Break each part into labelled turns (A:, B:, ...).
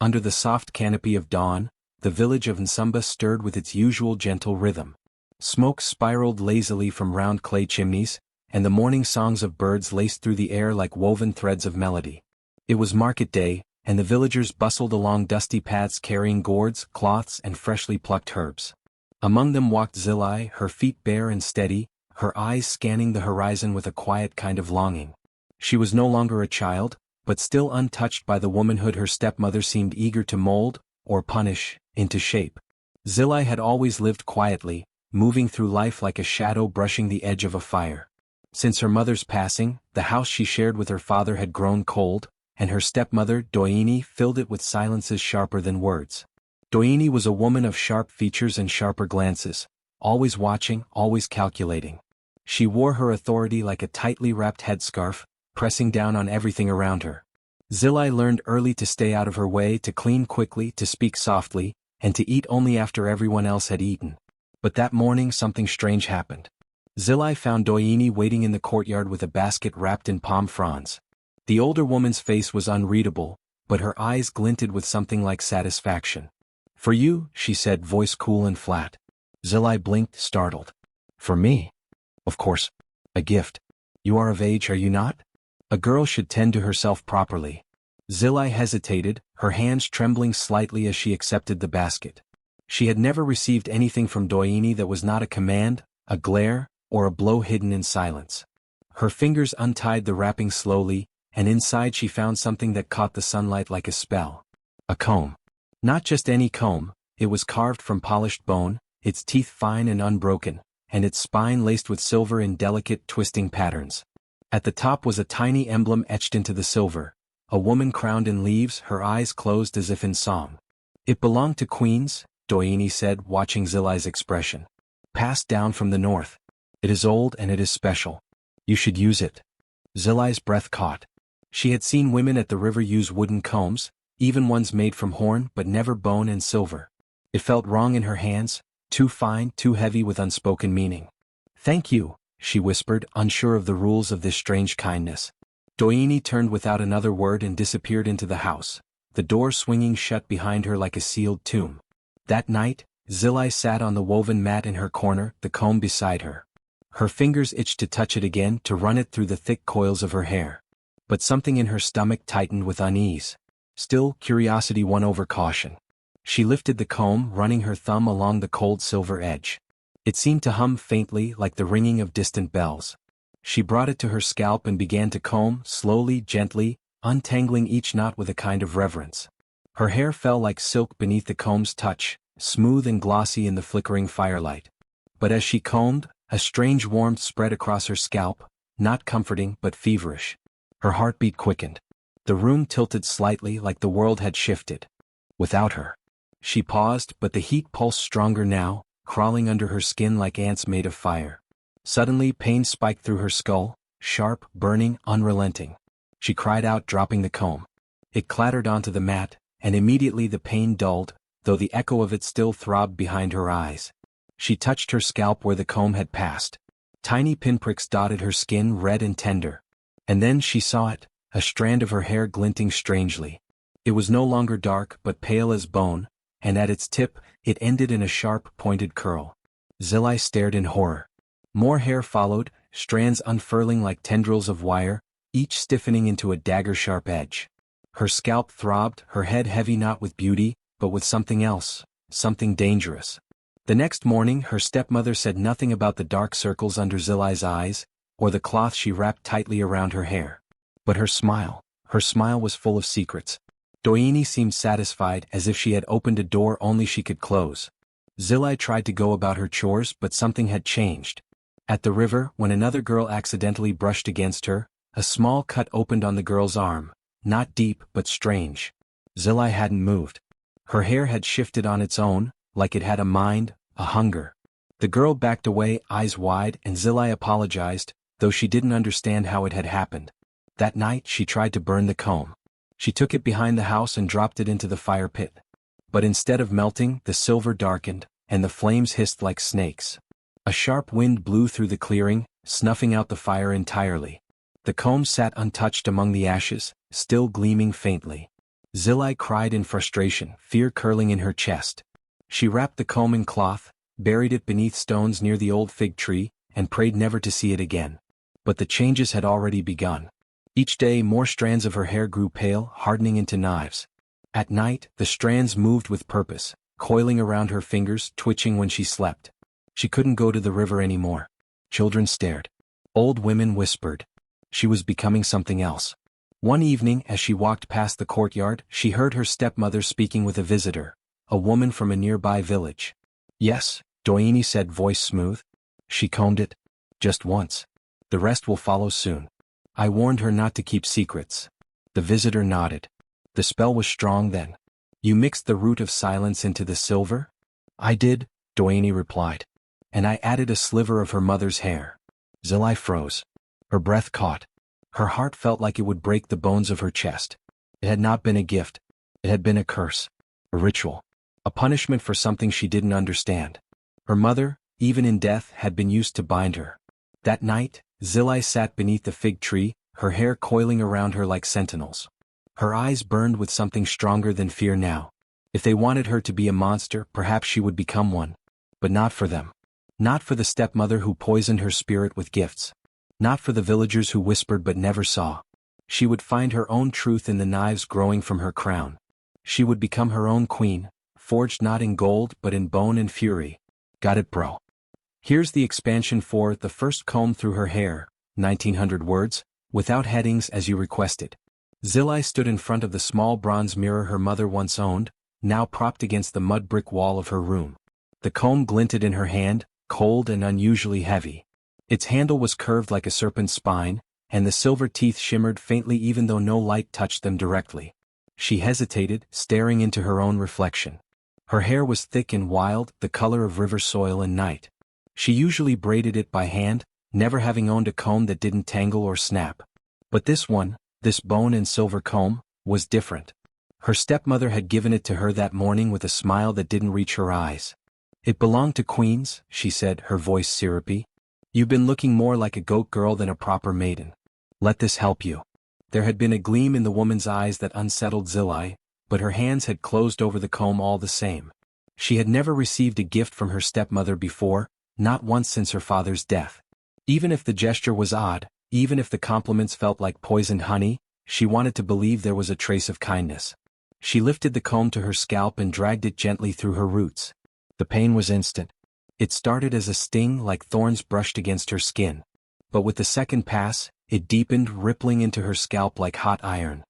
A: Under the soft canopy of dawn, the village of Nsumba stirred with its usual gentle rhythm. Smoke spiraled lazily from round clay chimneys, and the morning songs of birds laced through the air like woven threads of melody. It was market day, and the villagers bustled along dusty paths carrying gourds, cloths, and freshly plucked herbs. Among them walked Zilli, her feet bare and steady, her eyes scanning the horizon with a quiet kind of longing. She was no longer a child, but still untouched by the womanhood her stepmother seemed eager to mold, or punish, into shape. Zilli had always lived quietly, moving through life like a shadow brushing the edge of a fire. Since her mother's passing, the house she shared with her father had grown cold, and her stepmother, Doini, filled it with silences sharper than words. Doini was a woman of sharp features and sharper glances, always watching, always calculating. She wore her authority like a tightly wrapped headscarf, pressing down on everything around her. Zilli learned early to stay out of her way, to clean quickly, to speak softly, and to eat only after everyone else had eaten. But that morning something strange happened. Zilli found Doini waiting in the courtyard with a basket wrapped in palm fronds. The older woman's face was unreadable, but her eyes glinted with something like satisfaction. "For you," she said, voice cool and flat. Zilli blinked, startled. "For me? Of course. A gift. You are of age, are you not? A girl should tend to herself properly." Zilli hesitated, her hands trembling slightly as she accepted the basket. She had never received anything from Doini that was not a command, a glare, or a blow hidden in silence. Her fingers untied the wrapping slowly, and inside she found something that caught the sunlight like a spell. A comb. Not just any comb, it was carved from polished bone, its teeth fine and unbroken, and its spine laced with silver in delicate, twisting patterns. At the top was a tiny emblem etched into the silver, a woman crowned in leaves, her eyes closed as if in song. "It belonged to queens," Doini said, watching Zilli's expression. "Passed down from the north. It is old and it is special. You should use it." Zilli's breath caught. She had seen women at the river use wooden combs, even ones made from horn but never bone and silver. It felt wrong in her hands, too fine, too heavy with unspoken meaning. "Thank you," she whispered, unsure of the rules of this strange kindness. Doini turned without another word and disappeared into the house, the door swinging shut behind her like a sealed tomb. That night, Zilli sat on the woven mat in her corner, the comb beside her. Her fingers itched to touch it again, to run it through the thick coils of her hair. But something in her stomach tightened with unease. Still, curiosity won over caution. She lifted the comb, running her thumb along the cold silver edge. It seemed to hum faintly, like the ringing of distant bells. She brought it to her scalp and began to comb, slowly, gently, untangling each knot with a kind of reverence. Her hair fell like silk beneath the comb's touch, smooth and glossy in the flickering firelight. But as she combed, a strange warmth spread across her scalp, not comforting but feverish. Her heartbeat quickened. The room tilted slightly, like the world had shifted. Without her. She paused, but the heat pulsed stronger now, crawling under her skin like ants made of fire. Suddenly pain spiked through her skull, sharp, burning, unrelenting. She cried out, dropping the comb. It clattered onto the mat, and immediately the pain dulled, though the echo of it still throbbed behind her eyes. She touched her scalp where the comb had passed. Tiny pinpricks dotted her skin, red and tender. And then she saw it, a strand of her hair glinting strangely. It was no longer dark but pale as bone, and at its tip, it ended in a sharp, pointed curl. Zilli stared in horror. More hair followed, strands unfurling like tendrils of wire, each stiffening into a dagger-sharp edge. Her scalp throbbed, her head heavy not with beauty, but with something else, something dangerous. The next morning her stepmother said nothing about the dark circles under Zilli's eyes, or the cloth she wrapped tightly around her hair. But her smile was full of secrets. Doini seemed satisfied, as if she had opened a door only she could close. Zilli tried to go about her chores, but something had changed. At the river, when another girl accidentally brushed against her, a small cut opened on the girl's arm, not deep but strange. Zilli hadn't moved. Her hair had shifted on its own, like it had a mind, a hunger. The girl backed away, eyes wide, and Zilli apologized, though she didn't understand how it had happened. That night she tried to burn the comb. She took it behind the house and dropped it into the fire pit. But instead of melting, the silver darkened, and the flames hissed like snakes. A sharp wind blew through the clearing, snuffing out the fire entirely. The comb sat untouched among the ashes, still gleaming faintly. Zilli cried in frustration, fear curling in her chest. She wrapped the comb in cloth, buried it beneath stones near the old fig tree, and prayed never to see it again. But the changes had already begun. Each day more strands of her hair grew pale, hardening into knives. At night, the strands moved with purpose, coiling around her fingers, twitching when she slept. She couldn't go to the river anymore. Children stared. Old women whispered. She was becoming something else. One evening, as she walked past the courtyard, she heard her stepmother speaking with a visitor, a woman from a nearby village. Yes, Doini said, voice smooth. She combed it. Just once. The rest will follow soon. I warned her not to keep secrets. The visitor nodded. The spell was strong then. You mixed the root of silence into the silver? I did, Doini replied. And I added a sliver of her mother's hair. Zilli froze. Her breath caught. Her heart felt like it would break the bones of her chest. It had not been a gift. It had been a curse. A ritual. A punishment for something she didn't understand. Her mother, even in death, had been used to bind her. That night, Zilli sat beneath the fig tree, her hair coiling around her like sentinels. Her eyes burned with something stronger than fear now. If they wanted her to be a monster, perhaps she would become one. But not for them. Not for the stepmother who poisoned her spirit with gifts. Not for the villagers who whispered but never saw. She would find her own truth in the knives growing from her crown. She would become her own queen, forged not in gold but in bone and fury. Got it, bro? Here's the expansion for The First Comb Through Her Hair, 1900 words, without headings as you requested. Zilli stood in front of the small bronze mirror her mother once owned, now propped against the mud brick wall of her room. The comb glinted in her hand, cold and unusually heavy. Its handle was curved like a serpent's spine, and the silver teeth shimmered faintly even though no light touched them directly. She hesitated, staring into her own reflection. Her hair was thick and wild, the color of river soil and night. She usually braided it by hand, never having owned a comb that didn't tangle or snap. But this one, this bone and silver comb, was different. Her stepmother had given it to her that morning with a smile that didn't reach her eyes. It belonged to queens, she said, her voice syrupy. You've been looking more like a goat girl than a proper maiden. Let this help you. There had been a gleam in the woman's eyes that unsettled Zilli, but her hands had closed over the comb all the same. She had never received a gift from her stepmother before, not once since her father's death. Even if the gesture was odd, even if the compliments felt like poisoned honey, she wanted to believe there was a trace of kindness. She lifted the comb to her scalp and dragged it gently through her roots. The pain was instant. It started as a sting like thorns brushed against her skin. But with the second pass, it deepened, rippling into her scalp like hot iron.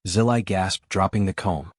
A: Zilli gasped, dropping the comb.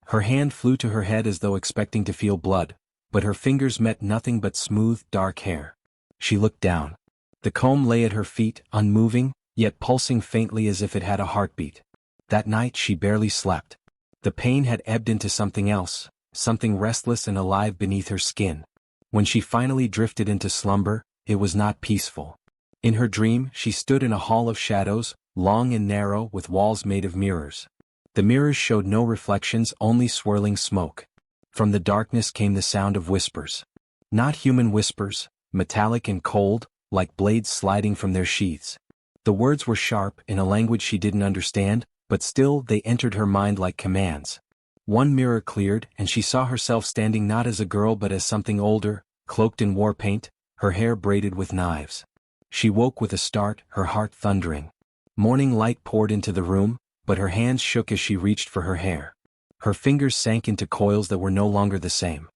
A: Her hand flew to her head as though expecting to feel blood, but her fingers met nothing but smooth, dark hair. She looked down. The comb lay at her feet, unmoving, yet pulsing faintly as if it had a heartbeat. That night she barely slept. The pain had ebbed into something else, something restless and alive beneath her skin. When she finally drifted into slumber, it was not peaceful. In her dream, she stood in a hall of shadows, long and narrow with walls made of mirrors. The mirrors showed no reflections, only swirling smoke. From the darkness came the sound of whispers. Not human whispers, metallic and cold, like blades sliding from their sheaths. The words were sharp, in a language she didn't understand, but still they entered her mind like commands. One mirror cleared, and she saw herself standing not as a girl but as something older, cloaked in war paint, her hair braided with knives. She woke with a start, her heart thundering. Morning light poured into the room, but her hands shook as she reached for her hair. Her fingers sank into coils that were no longer the same.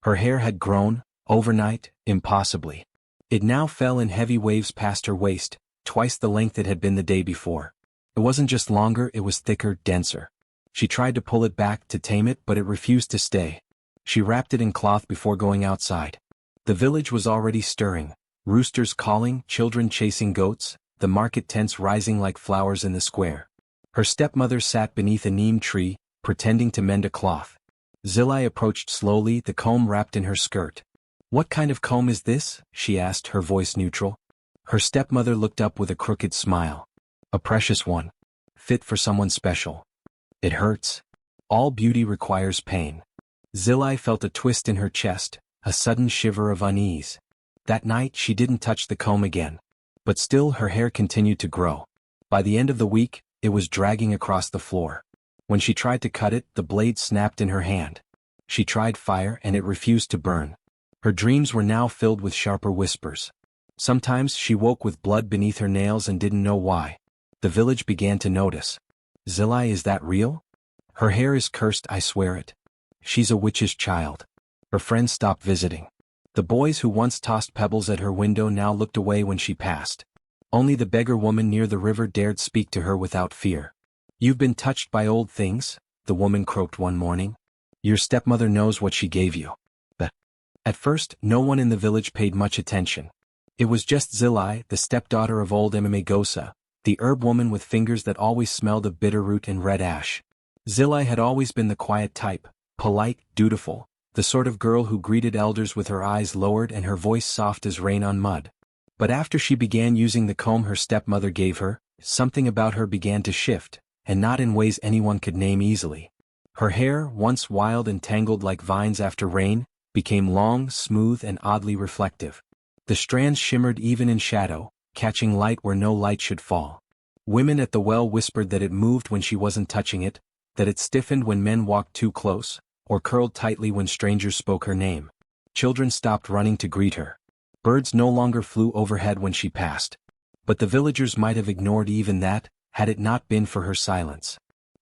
A: Her hair had grown, overnight, impossibly. It now fell in heavy waves past her waist, twice the length it had been the day before. It wasn't just longer, it was thicker, denser. She tried to pull it back, to tame it, but it refused to stay. She wrapped it in cloth before going outside. The village was already stirring, roosters calling, children chasing goats, the market tents rising like flowers in the square. Her stepmother sat beneath a neem tree, pretending to mend a cloth. Zilli approached slowly, the comb wrapped in her skirt. "What kind of comb is this?" she asked, her voice neutral. Her stepmother looked up with a crooked smile. "A precious one. Fit for someone special." "It hurts. All beauty requires pain." Zilli felt a twist in her chest, a sudden shiver of unease. That night she didn't touch the comb again. But still her hair continued to grow. By the end of the week, it was dragging across the floor. When she tried to cut it, the blade snapped in her hand. She tried fire and it refused to burn. Her dreams were now filled with sharper whispers. Sometimes she woke with blood beneath her nails and didn't know why. The village began to notice. Zilli, is that real? Her hair is cursed, I swear it. She's a witch's child. Her friends stopped visiting. The boys who once tossed pebbles at her window now looked away when she passed. Only the beggar woman near the river dared speak to her without fear. You've been touched by old things, the woman croaked one morning. Your stepmother knows what she gave you. At first, no one in the village paid much attention. It was just Zilli, the stepdaughter of old Gosa, the herb woman with fingers that always smelled of bitterroot and red ash. Zilli had always been the quiet type, polite, dutiful, the sort of girl who greeted elders with her eyes lowered and her voice soft as rain on mud. But after she began using the comb her stepmother gave her, something about her began to shift, and not in ways anyone could name easily. Her hair, once wild and tangled like vines after rain, became long, smooth and oddly reflective. The strands shimmered even in shadow, catching light where no light should fall. Women at the well whispered that it moved when she wasn't touching it, that it stiffened when men walked too close, or curled tightly when strangers spoke her name. Children stopped running to greet her. Birds no longer flew overhead when she passed. But the villagers might have ignored even that, had it not been for her silence.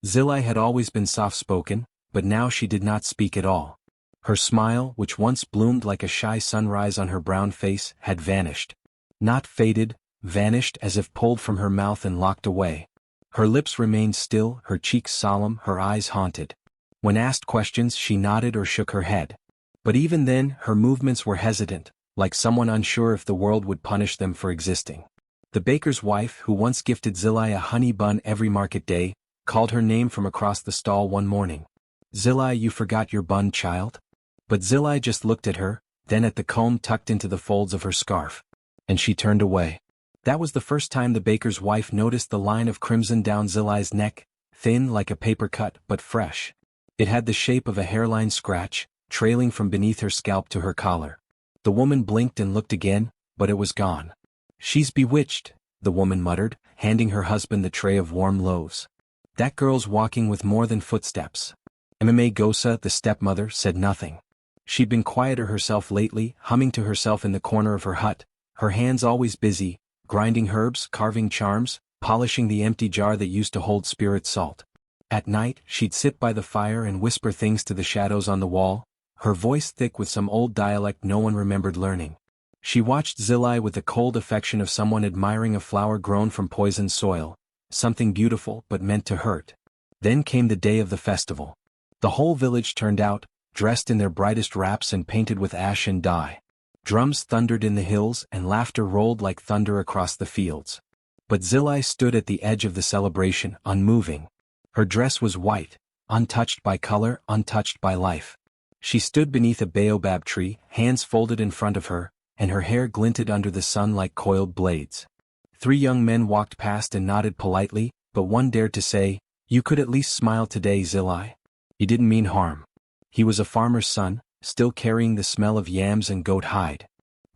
A: Zilli had always been soft-spoken, but now she did not speak at all. Her smile, which once bloomed like a shy sunrise on her brown face, had vanished. Not faded, vanished as if pulled from her mouth and locked away. Her lips remained still, her cheeks solemn, her eyes haunted. When asked questions she nodded or shook her head. But even then, her movements were hesitant, like someone unsure if the world would punish them for existing. The baker's wife, who once gifted Zilli a honey bun every market day, called her name from across the stall one morning. Zilli, you forgot your bun, child? But Zilli just looked at her, then at the comb tucked into the folds of her scarf. And she turned away. That was the first time the baker's wife noticed the line of crimson down Zilli's neck, thin like a paper cut but fresh. It had the shape of a hairline scratch, trailing from beneath her scalp to her collar. The woman blinked and looked again, but it was gone. She's bewitched, the woman muttered, handing her husband the tray of warm loaves. That girl's walking with more than footsteps. Gosa, the stepmother, said nothing. She'd been quieter herself lately, humming to herself in the corner of her hut, her hands always busy, grinding herbs, carving charms, polishing the empty jar that used to hold spirit salt. At night, she'd sit by the fire and whisper things to the shadows on the wall, her voice thick with some old dialect no one remembered learning. She watched Zilli with the cold affection of someone admiring a flower grown from poisoned soil, something beautiful but meant to hurt. Then came the day of the festival. The whole village turned out, dressed in their brightest wraps and painted with ash and dye. Drums thundered in the hills and laughter rolled like thunder across the fields. But Zilli stood at the edge of the celebration, unmoving. Her dress was white, untouched by color, untouched by life. She stood beneath a baobab tree, hands folded in front of her, and her hair glinted under the sun like coiled blades. 3 young men walked past and nodded politely, but one dared to say, "You could at least smile today, Zilli." He didn't mean harm. He was a farmer's son, still carrying the smell of yams and goat hide.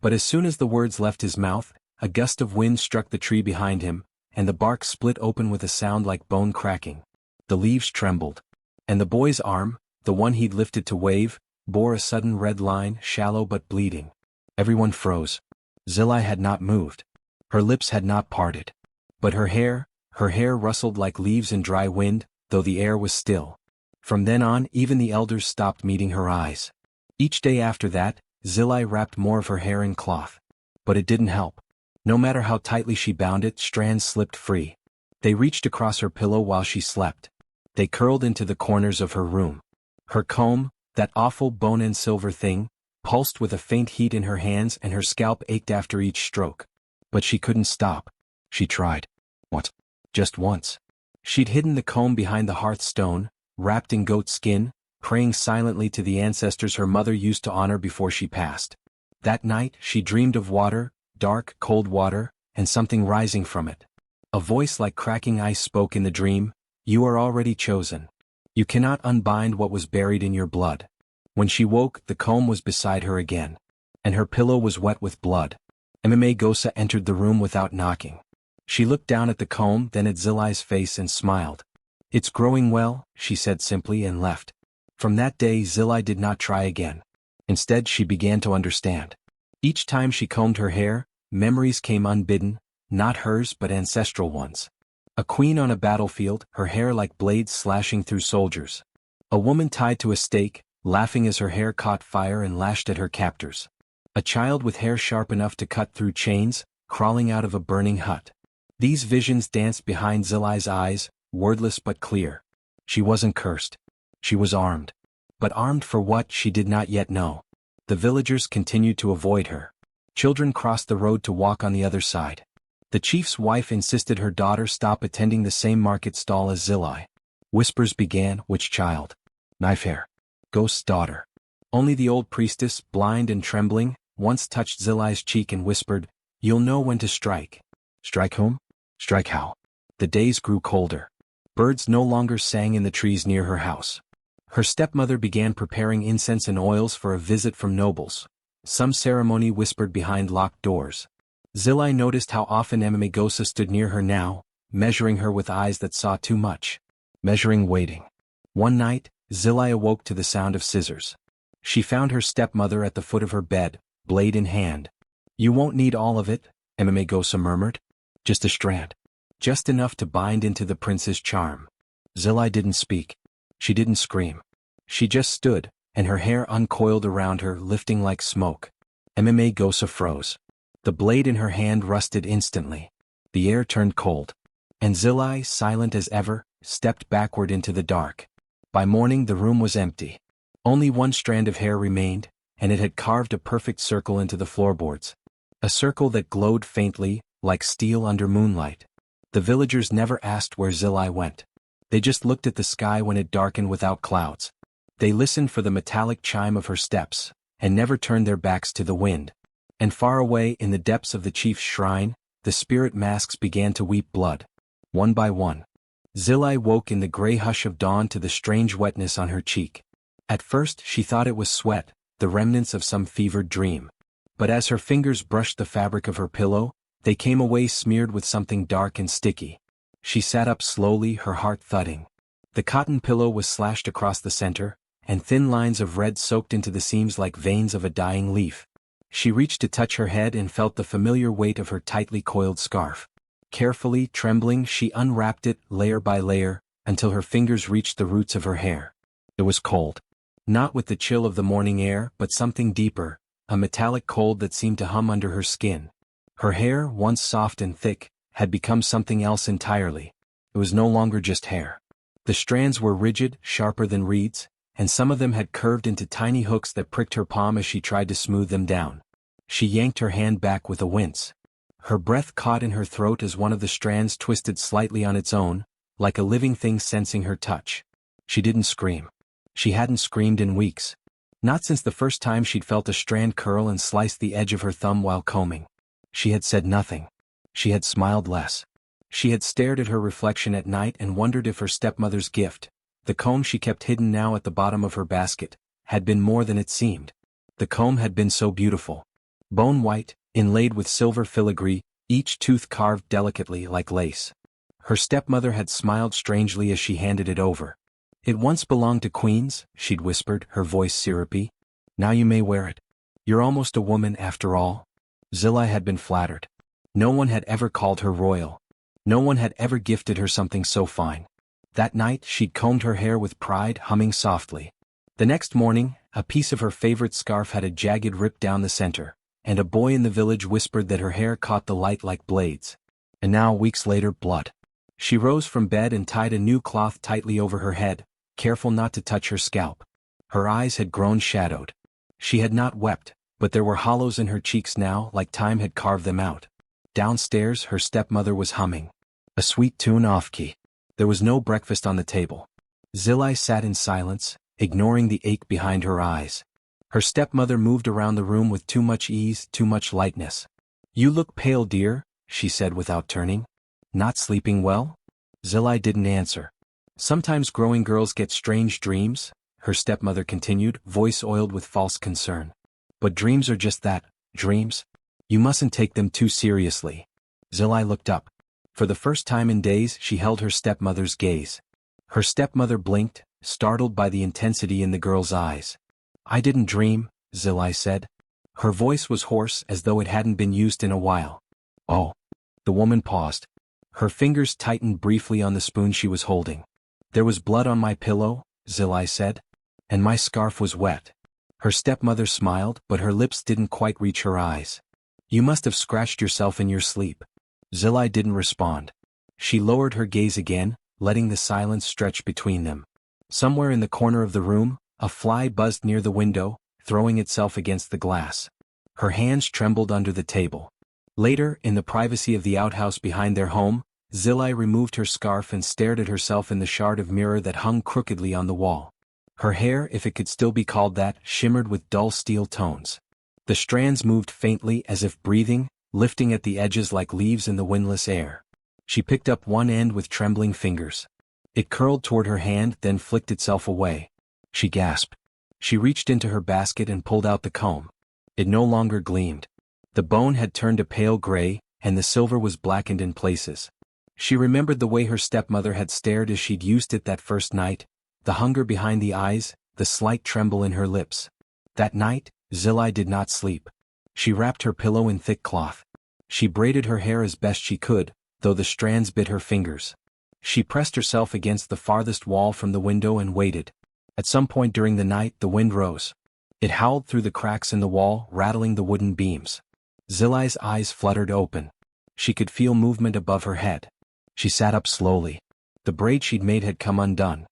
A: But as soon as the words left his mouth, a gust of wind struck the tree behind him, and the bark split open with a sound like bone cracking. The leaves trembled. And the boy's arm, the one he'd lifted to wave, bore a sudden red line, shallow but bleeding. Everyone froze. Zilli had not moved. Her lips had not parted. But her hair rustled like leaves in dry wind, though the air was still. From then on, even the elders stopped meeting her eyes. Each day after that, Zilli wrapped more of her hair in cloth. But it didn't help. No matter how tightly she bound it, strands slipped free. They reached across her pillow while she slept. They curled into the corners of her room. Her comb, that awful bone and silver thing, pulsed with a faint heat in her hands and her scalp ached after each stroke. But she couldn't stop. She tried. What? Just once. She'd hidden the comb behind the hearthstone, wrapped in goat skin, praying silently to the ancestors her mother used to honor before she passed. That night, she dreamed of water, dark, cold water, and something rising from it. A voice like cracking ice spoke in the dream, "You are already chosen. You cannot unbind what was buried in your blood." When she woke, the comb was beside her again. And her pillow was wet with blood. Gosa entered the room without knocking. She looked down at the comb, then at Zilli's face and smiled. "It's growing well," she said simply and left. From that day Zilli did not try again. Instead she began to understand. Each time she combed her hair, memories came unbidden, not hers but ancestral ones. A queen on a battlefield, her hair like blades slashing through soldiers. A woman tied to a stake, laughing as her hair caught fire and lashed at her captors. A child with hair sharp enough to cut through chains, crawling out of a burning hut. These visions danced behind Zilli's eyes, wordless but clear. She wasn't cursed. She was armed. But armed for what she did not yet know. The villagers continued to avoid her. Children crossed the road to walk on the other side. The chief's wife insisted her daughter stop attending the same market stall as Zilli. Whispers began, which child? Knife hair. Ghost's daughter. Only the old priestess, blind and trembling, once touched Zilli's cheek and whispered, "You'll know when to strike." Strike whom? Strike how? The days grew colder. Birds no longer sang in the trees near her house. Her stepmother began preparing incense and oils for a visit from nobles. Some ceremony whispered behind locked doors. Zilli noticed how often Gosa stood near her now, measuring her with eyes that saw too much. Measuring, waiting. One night, Zilli awoke to the sound of scissors. She found her stepmother at the foot of her bed, blade in hand. "You won't need all of it," Gosa murmured. "Just a strand. Just enough to bind into the prince's charm." Zilli didn't speak. She didn't scream. She just stood, and her hair uncoiled around her, lifting like smoke. Gosa froze. The blade in her hand rusted instantly. The air turned cold. And Zilli, silent as ever, stepped backward into the dark. By morning the room was empty. Only one strand of hair remained, and it had carved a perfect circle into the floorboards. A circle that glowed faintly, like steel under moonlight. The villagers never asked where Zilli went. They just looked at the sky when it darkened without clouds. They listened for the metallic chime of her steps, and never turned their backs to the wind. And far away in the depths of the chief's shrine, the spirit masks began to weep blood. One by one. Zilli woke in the gray hush of dawn to the strange wetness on her cheek. At first she thought it was sweat, the remnants of some fevered dream. But as her fingers brushed the fabric of her pillow, they came away smeared with something dark and sticky. She sat up slowly, her heart thudding. The cotton pillow was slashed across the center, and thin lines of red soaked into the seams like veins of a dying leaf. She reached to touch her head and felt the familiar weight of her tightly coiled scarf. Carefully, trembling, she unwrapped it, layer by layer, until her fingers reached the roots of her hair. It was cold. Not with the chill of the morning air, but something deeper, a metallic cold that seemed to hum under her skin. Her hair, once soft and thick, had become something else entirely. It was no longer just hair. The strands were rigid, sharper than reeds, and some of them had curved into tiny hooks that pricked her palm as she tried to smooth them down. She yanked her hand back with a wince. Her breath caught in her throat as one of the strands twisted slightly on its own, like a living thing sensing her touch. She didn't scream. She hadn't screamed in weeks. Not since the first time she'd felt a strand curl and slice the edge of her thumb while combing. She had said nothing. She had smiled less. She had stared at her reflection at night and wondered if her stepmother's gift, the comb she kept hidden now at the bottom of her basket, had been more than it seemed. The comb had been so beautiful. Bone white, inlaid with silver filigree, each tooth carved delicately like lace. Her stepmother had smiled strangely as she handed it over. "It once belonged to queens," she'd whispered, her voice syrupy. "Now you may wear it. You're almost a woman after all." Zilli had been flattered. No one had ever called her royal. No one had ever gifted her something so fine. That night she'd combed her hair with pride, humming softly. The next morning, a piece of her favorite scarf had a jagged rip down the center, and a boy in the village whispered that her hair caught the light like blades. And now, weeks later, blood. She rose from bed and tied a new cloth tightly over her head, careful not to touch her scalp. Her eyes had grown shadowed. She had not wept, but there were hollows in her cheeks now, like time had carved them out. Downstairs, her stepmother was humming. A sweet tune off-key. There was no breakfast on the table. Zilli sat in silence, ignoring the ache behind her eyes. Her stepmother moved around the room with too much ease, too much lightness. "You look pale, dear," she said without turning. "Not sleeping well?" Zilli didn't answer. "Sometimes growing girls get strange dreams," her stepmother continued, voice oiled with false concern. "But dreams are just that, dreams. You mustn't take them too seriously." Zilli looked up. For the first time in days she held her stepmother's gaze. Her stepmother blinked, startled by the intensity in the girl's eyes. "I didn't dream," Zilli said. Her voice was hoarse as though it hadn't been used in a while. "Oh." The woman paused. Her fingers tightened briefly on the spoon she was holding. "There was blood on my pillow," Zilli said. "And my scarf was wet." Her stepmother smiled, but her lips didn't quite reach her eyes. "You must have scratched yourself in your sleep." Zilli didn't respond. She lowered her gaze again, letting the silence stretch between them. Somewhere in the corner of the room, a fly buzzed near the window, throwing itself against the glass. Her hands trembled under the table. Later, in the privacy of the outhouse behind their home, Zilli removed her scarf and stared at herself in the shard of mirror that hung crookedly on the wall. Her hair, if it could still be called that, shimmered with dull steel tones. The strands moved faintly as if breathing, lifting at the edges like leaves in the windless air. She picked up one end with trembling fingers. It curled toward her hand, then flicked itself away. She gasped. She reached into her basket and pulled out the comb. It no longer gleamed. The bone had turned a pale gray, and the silver was blackened in places. She remembered the way her stepmother had stared as she'd used it that first night, the hunger behind the eyes, the slight tremble in her lips. That night, Zilli did not sleep. She wrapped her pillow in thick cloth. She braided her hair as best she could, though the strands bit her fingers. She pressed herself against the farthest wall from the window and waited. At some point during the night, the wind rose. It howled through the cracks in the wall, rattling the wooden beams. Zilli's eyes fluttered open. She could feel movement above her head. She sat up slowly. The braid she'd made had come undone.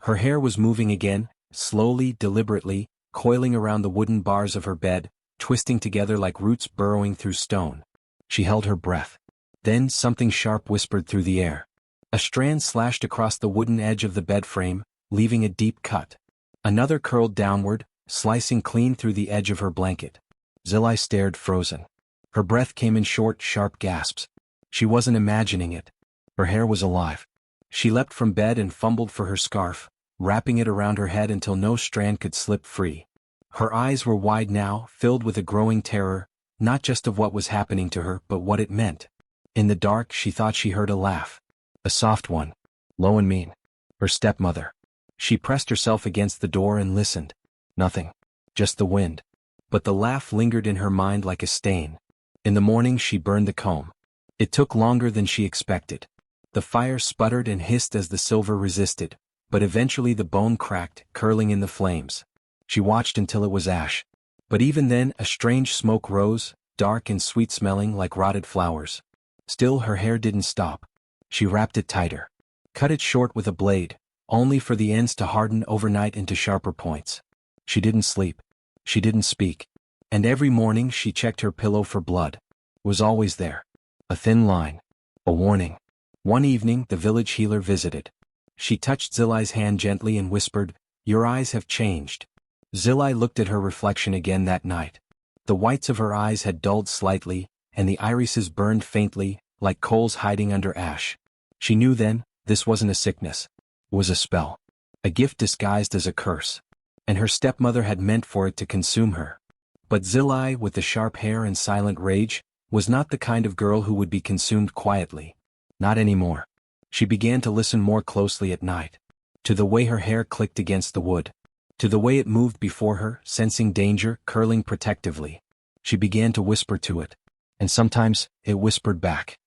A: Her hair was moving again, slowly, deliberately, coiling around the wooden bars of her bed, twisting together like roots burrowing through stone. She held her breath. Then something sharp whispered through the air. A strand slashed across the wooden edge of the bed frame, leaving a deep cut. Another curled downward, slicing clean through the edge of her blanket. Zilli stared, frozen. Her breath came in short, sharp gasps. She wasn't imagining it. Her hair was alive. She leapt from bed and fumbled for her scarf, wrapping it around her head until no strand could slip free. Her eyes were wide now, filled with a growing terror, not just of what was happening to her but what it meant. In the dark she thought she heard a laugh. A soft one. Low and mean. Her stepmother. She pressed herself against the door and listened. Nothing. Just the wind. But the laugh lingered in her mind like a stain. In the morning she burned the comb. It took longer than she expected. The fire sputtered and hissed as the silver resisted, but eventually the bone cracked, curling in the flames. She watched until it was ash. But even then a strange smoke rose, dark and sweet-smelling like rotted flowers. Still her hair didn't stop. She wrapped it tighter. Cut it short with a blade, only for the ends to harden overnight into sharper points. She didn't sleep. She didn't speak. And every morning she checked her pillow for blood. It was always there. A thin line. A warning. One evening the village healer visited. She touched Zilli's hand gently and whispered, "Your eyes have changed." Zilli looked at her reflection again that night. The whites of her eyes had dulled slightly, and the irises burned faintly, like coals hiding under ash. She knew then, this wasn't a sickness. It was a spell. A gift disguised as a curse. And her stepmother had meant for it to consume her. But Zilli, with the sharp hair and silent rage, was not the kind of girl who would be consumed quietly. Not anymore. She began to listen more closely at night. To the way her hair clicked against the wood. To the way it moved before her, sensing danger, curling protectively. She began to whisper to it. And sometimes, it whispered back.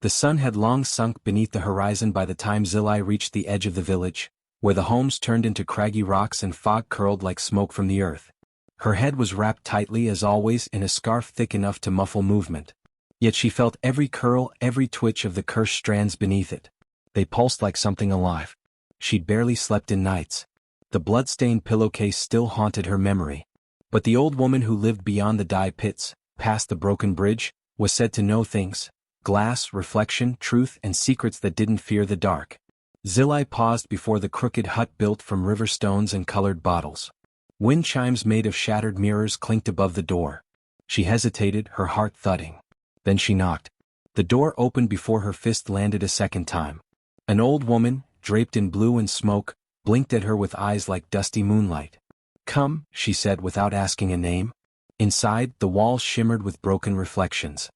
A: The sun had long sunk beneath the horizon by the time Zilli reached the edge of the village, where the homes turned into craggy rocks and fog curled like smoke from the earth. Her head was wrapped tightly as always in a scarf thick enough to muffle movement. Yet she felt every curl, every twitch of the cursed strands beneath it. They pulsed like something alive. She'd barely slept in nights. The blood-stained pillowcase still haunted her memory. But the old woman who lived beyond the dye pits, past the broken bridge, was said to know things. Glass, reflection, truth, and secrets that didn't fear the dark. Zilli paused before the crooked hut built from river stones and colored bottles. Wind chimes made of shattered mirrors clinked above the door. She hesitated, her heart thudding. Then she knocked. The door opened before her fist landed a second time. An old woman, draped in blue and smoke, blinked at her with eyes like dusty moonlight. "Come," she said without asking a name. Inside, the walls shimmered with broken reflections.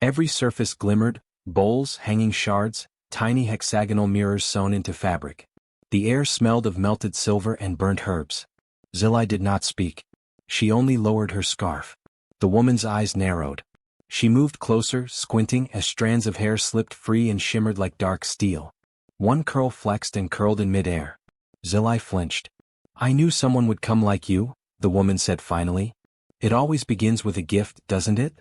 A: Every surface glimmered, bowls, hanging shards, tiny hexagonal mirrors sewn into fabric. The air smelled of melted silver and burnt herbs. Zilli did not speak. She only lowered her scarf. The woman's eyes narrowed. She moved closer, squinting as strands of hair slipped free and shimmered like dark steel. One curl flexed and curled in midair. Zilli flinched. "I knew someone would come like you," the woman said finally. "It always begins with a gift, doesn't it?"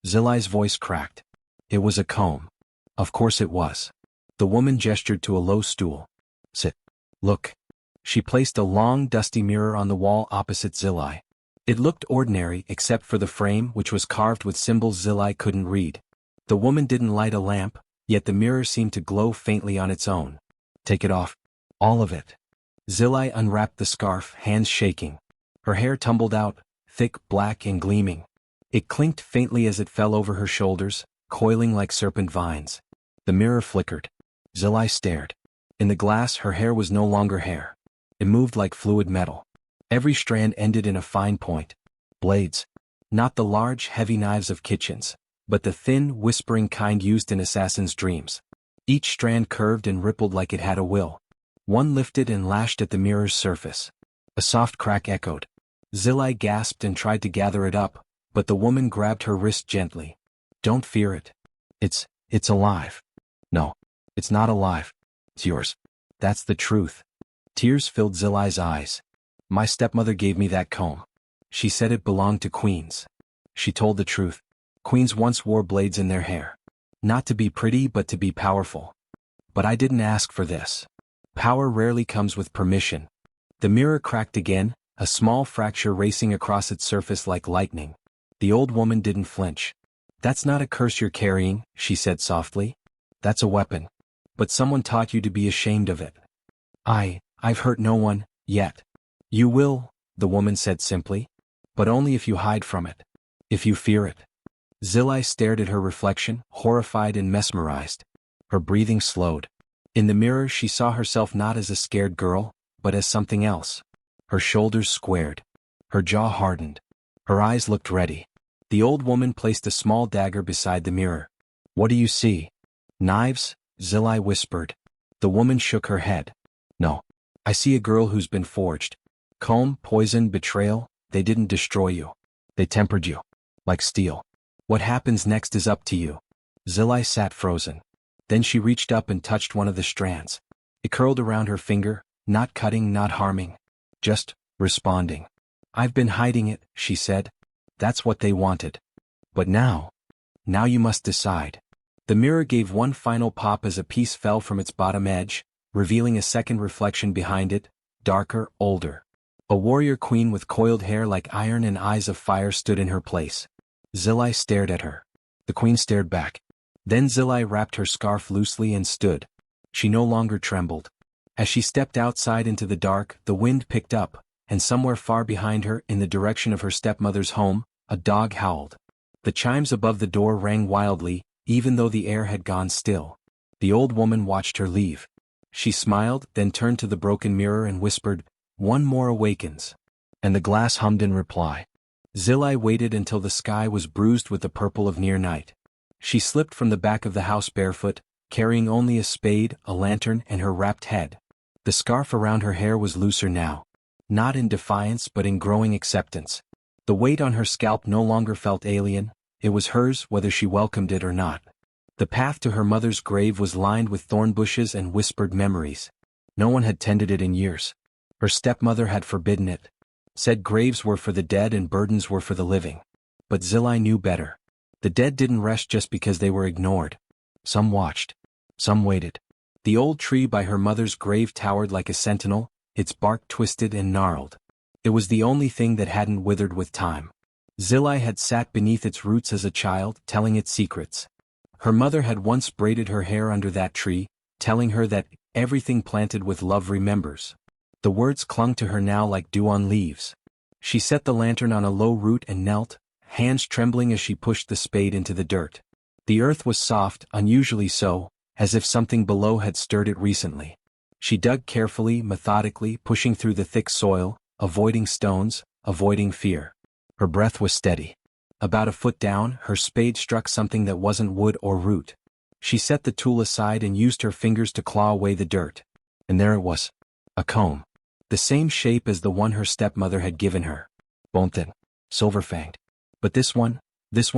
A: Zilli's voice cracked. "It was a comb." "Of course it was." The woman gestured to a low stool. "Sit. Look." She placed a long, dusty mirror on the wall opposite Zilli. It looked ordinary except for the frame, which was carved with symbols Zilli couldn't read. The woman didn't light a lamp, yet the mirror seemed to glow faintly on its own. "Take it off. All of it." Zilli unwrapped the scarf, hands shaking. Her hair tumbled out, thick, black, and gleaming. It clinked faintly as it fell over her shoulders, coiling like serpent vines. The mirror flickered. Zilli stared. In the glass, her hair was no longer hair. It moved like fluid metal. Every strand ended in a fine point. Blades. Not the large, heavy knives of kitchens, but the thin, whispering kind used in assassins' dreams. Each strand curved and rippled like it had a will. One lifted and lashed at the mirror's surface. A soft crack echoed. Zilli gasped and tried to gather it up, but the woman grabbed her wrist gently. "Don't fear it. It's alive." "No, it's not alive. It's yours. That's the truth." Tears filled Zilli's eyes. "My stepmother gave me that comb. She said it belonged to queens." She told the truth. Queens once wore blades in their hair. Not to be pretty but to be powerful. "But I didn't ask for this. Power rarely comes with permission." The mirror cracked again, a small fracture racing across its surface like lightning. The old woman didn't flinch. "That's not a curse you're carrying," she said softly. "That's a weapon. But someone taught you to be ashamed of it." I've hurt no one, yet." "You will," the woman said simply. "But only if you hide from it. If you fear it." Zilli stared at her reflection, horrified and mesmerized. Her breathing slowed. In the mirror she saw herself not as a scared girl, but as something else. Her shoulders squared. Her jaw hardened. Her eyes looked ready. The old woman placed a small dagger beside the mirror. "What do you see?" "Knives," Zilli whispered. The woman shook her head. "No. I see a girl who's been forged. Comb, poison, betrayal, they didn't destroy you. They tempered you. Like steel. What happens next is up to you." Zilli sat frozen. Then she reached up and touched one of the strands. It curled around her finger, not cutting, not harming. Just responding. "I've been hiding it," she said. "That's what they wanted. But now you must decide." The mirror gave one final pop as a piece fell from its bottom edge, revealing a second reflection behind it, darker, older. A warrior queen with coiled hair like iron and eyes of fire stood in her place. Zilli stared at her. The queen stared back. Then Zilli wrapped her scarf loosely and stood. She no longer trembled. As she stepped outside into the dark, the wind picked up, and somewhere far behind her, in the direction of her stepmother's home, a dog howled. The chimes above the door rang wildly, even though the air had gone still. The old woman watched her leave. She smiled, then turned to the broken mirror and whispered, "One more awakens." And the glass hummed in reply. Zilli waited until the sky was bruised with the purple of near night. She slipped from the back of the house barefoot, carrying only a spade, a lantern, and her wrapped head. The scarf around her hair was looser now. Not in defiance but in growing acceptance. The weight on her scalp no longer felt alien, it was hers whether she welcomed it or not. The path to her mother's grave was lined with thorn bushes and whispered memories. No one had tended it in years. Her stepmother had forbidden it. Said graves were for the dead and burdens were for the living. But Zilli knew better. The dead didn't rest just because they were ignored. Some watched. Some waited. The old tree by her mother's grave towered like a sentinel, its bark twisted and gnarled. It was the only thing that hadn't withered with time. Zilli had sat beneath its roots as a child, telling its secrets. Her mother had once braided her hair under that tree, telling her that everything planted with love remembers. The words clung to her now like dew on leaves. She set the lantern on a low root and knelt, hands trembling as she pushed the spade into the dirt. The earth was soft, unusually so, as if something below had stirred it recently. She dug carefully, methodically, pushing through the thick soil, avoiding stones, avoiding fear. Her breath was steady. About a foot down, her spade struck something that wasn't wood or root. She set the tool aside and used her fingers to claw away the dirt. And there it was. A comb. The same shape as the one her stepmother had given her. Bone thin. Silver-fanged. But this one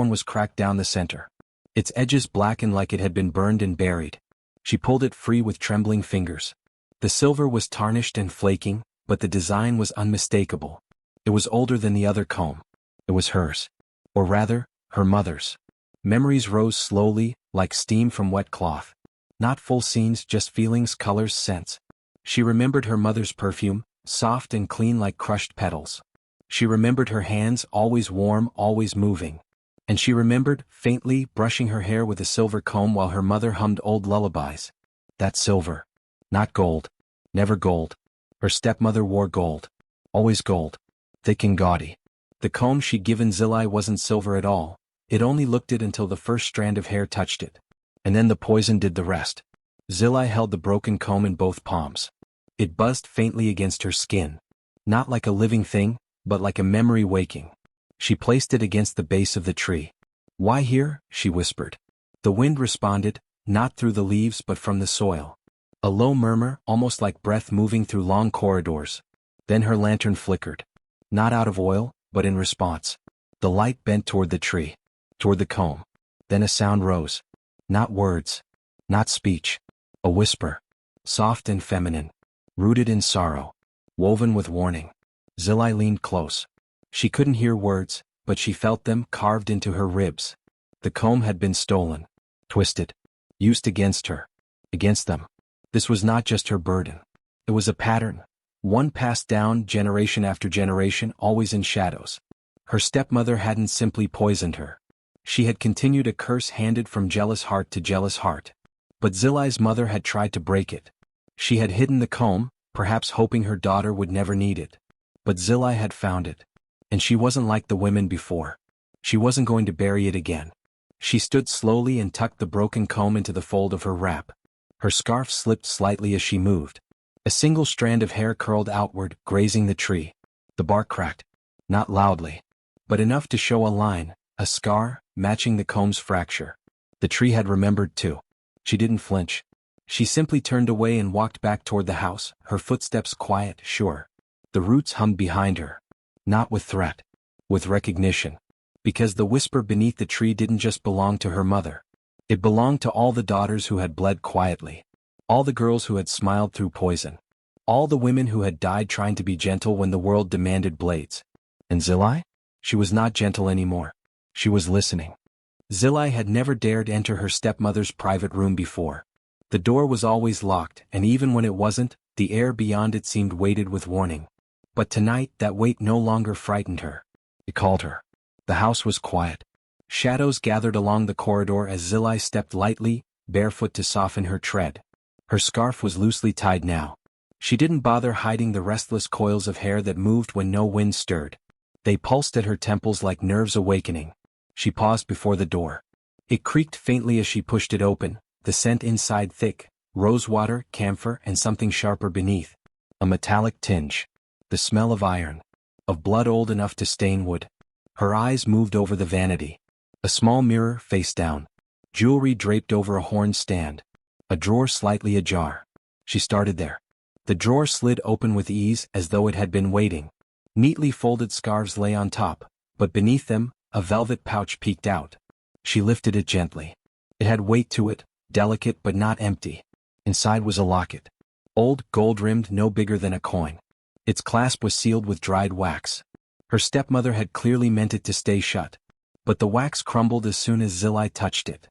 A: was cracked down the center. Its edges blackened like it had been burned and buried. She pulled it free with trembling fingers. The silver was tarnished and flaking, but the design was unmistakable. It was older than the other comb. It was hers. Or rather, her mother's. Memories rose slowly, like steam from wet cloth. Not full scenes, just feelings, colors, scents. She remembered her mother's perfume, soft and clean like crushed petals. She remembered her hands, always warm, always moving. And she remembered, faintly, brushing her hair with a silver comb while her mother hummed old lullabies. That silver. Not gold. Never gold. Her stepmother wore gold. Always gold. Thick and gaudy. The comb she'd given Zilli wasn't silver at all. It only looked it until the first strand of hair touched it. And then the poison did the rest. Zilli held the broken comb in both palms. It buzzed faintly against her skin. Not like a living thing, but like a memory waking. She placed it against the base of the tree. "Why here?" she whispered. The wind responded, not through the leaves but from the soil. A low murmur, almost like breath moving through long corridors. Then her lantern flickered. Not out of oil, but in response. The light bent toward the tree. Toward the comb. Then a sound rose. Not words. Not speech. A whisper. Soft and feminine. Rooted in sorrow. Woven with warning. Zilli leaned close. She couldn't hear words, but she felt them carved into her ribs. The comb had been stolen. Twisted. Used against her. Against them. This was not just her burden. It was a pattern. One passed down generation after generation, always in shadows. Her stepmother hadn't simply poisoned her. She had continued a curse handed from jealous heart to jealous heart. But Zilli's mother had tried to break it. She had hidden the comb, perhaps hoping her daughter would never need it. But Zilli had found it. And she wasn't like the women before. She wasn't going to bury it again. She stood slowly and tucked the broken comb into the fold of her wrap. Her scarf slipped slightly as she moved. A single strand of hair curled outward, grazing the tree. The bark cracked. Not loudly. But enough to show a line, a scar, matching the comb's fracture. The tree had remembered too. She didn't flinch. She simply turned away and walked back toward the house, her footsteps quiet, sure. The roots hummed behind her. Not with threat. With recognition. Because the whisper beneath the tree didn't just belong to her mother. It belonged to all the daughters who had bled quietly. All the girls who had smiled through poison. All the women who had died trying to be gentle when the world demanded blades. And Zilli? She was not gentle anymore. She was listening. Zilli had never dared enter her stepmother's private room before. The door was always locked, and even when it wasn't, the air beyond it seemed weighted with warning. But tonight that weight no longer frightened her. It called her. The house was quiet. Shadows gathered along the corridor as Zilli stepped lightly, barefoot to soften her tread. Her scarf was loosely tied now. She didn't bother hiding the restless coils of hair that moved when no wind stirred. They pulsed at her temples like nerves awakening. She paused before the door. It creaked faintly as she pushed it open, the scent inside thick, rosewater, camphor, and something sharper beneath. A metallic tinge. The smell of iron. Of blood old enough to stain wood. Her eyes moved over the vanity. A small mirror, face down. Jewelry draped over a horn stand. A drawer slightly ajar. She started there. The drawer slid open with ease as though it had been waiting. Neatly folded scarves lay on top, but beneath them, a velvet pouch peeked out. She lifted it gently. It had weight to it, delicate but not empty. Inside was a locket. Old, gold-rimmed, no bigger than a coin. Its clasp was sealed with dried wax. Her stepmother had clearly meant it to stay shut. But the wax crumbled as soon as Zilli touched it.